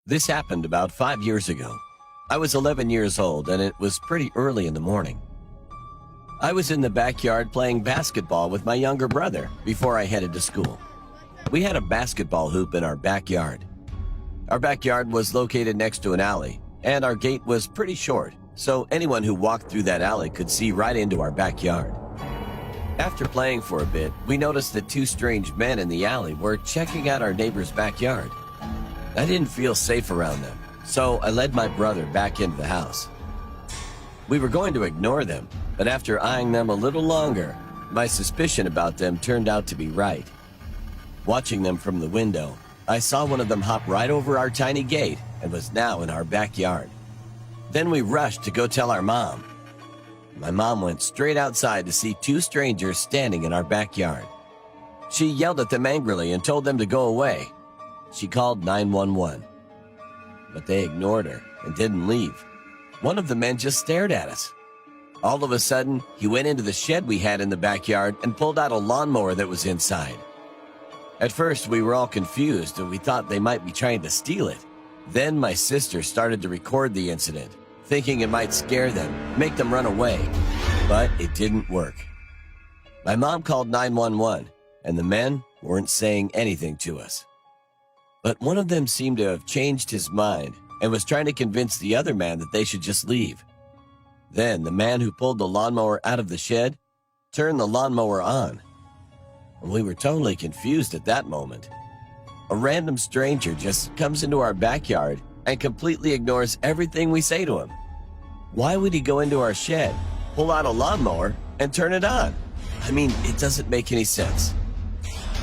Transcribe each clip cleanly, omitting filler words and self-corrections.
This happened about 5 years ago. I was 11 years old and it was pretty early in the morning. I was in the backyard playing basketball with my younger brother before I headed to school. We had a basketball hoop in our backyard. Our backyard was located next to an alley, and our gate was pretty short, so anyone who walked through that alley could see right into our backyard. After playing for a bit, we noticed that two strange men in the alley were checking out our neighbor's backyard. I didn't feel safe around them, so I led my brother back into the house. We were going to ignore them, but after eyeing them a little longer, my suspicion about them turned out to be right. Watching them from the window, I saw one of them hop right over our tiny gate and was now in our backyard. Then we rushed to go tell our mom. My mom went straight outside to see two strangers standing in our backyard. She yelled at them angrily and told them to go away. She called 911. But they ignored her and didn't leave. One of the men just stared at us. All of a sudden, he went into the shed we had in the backyard and pulled out a lawnmower that was inside. At first, we were all confused and we thought they might be trying to steal it. Then my sister started to record the incident, thinking it might scare them, make them run away. But it didn't work. My mom called 911, and the men weren't saying anything to us. But one of them seemed to have changed his mind and was trying to convince the other man that they should just leave. Then the man who pulled the lawnmower out of the shed turned the lawnmower on. And we were totally confused at that moment. A random stranger just comes into our backyard and completely ignores everything we say to him. Why would he go into our shed, pull out a lawnmower, and turn it on? I mean, it doesn't make any sense.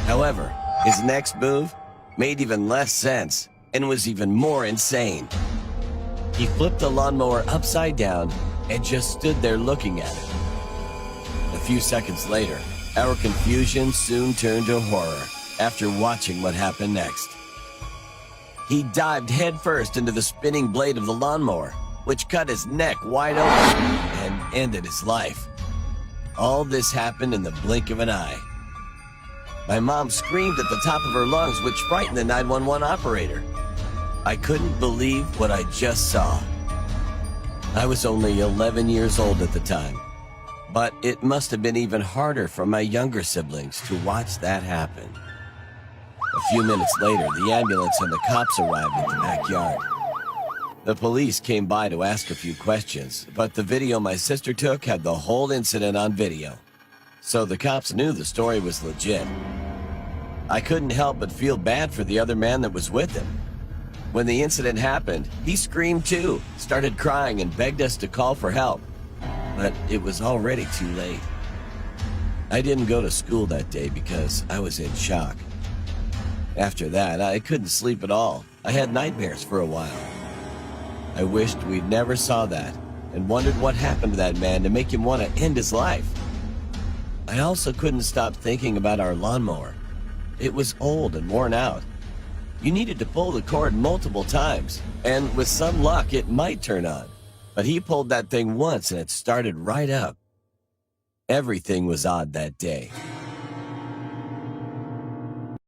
However, his next move made even less sense and was even more insane. He flipped the lawnmower upside down and just stood there looking at it. A few seconds later, our confusion soon turned to horror after watching what happened next. He dived headfirst into the spinning blade of the lawnmower, which cut his neck wide open and ended his life. All this happened in the blink of an eye. My mom screamed at the top of her lungs, which frightened the 911 operator. I couldn't believe what I just saw. I was only 11 years old at the time, but it must have been even harder for my younger siblings to watch that happen. A few minutes later, the ambulance and the cops arrived at the backyard. The police came by to ask a few questions, but the video my sister took had the whole incident on video. So the cops knew the story was legit. I couldn't help but feel bad for the other man that was with him. When the incident happened, he screamed too, started crying and begged us to call for help. But it was already too late. I didn't go to school that day because I was in shock. After that, I couldn't sleep at all. I had nightmares for a while. I wished we'd never saw that and wondered what happened to that man to make him want to end his life. I also couldn't stop thinking about our lawnmower. It was old and worn out. You needed to pull the cord multiple times, and with some luck, it might turn on. But he pulled that thing once and it started right up. Everything was odd that day.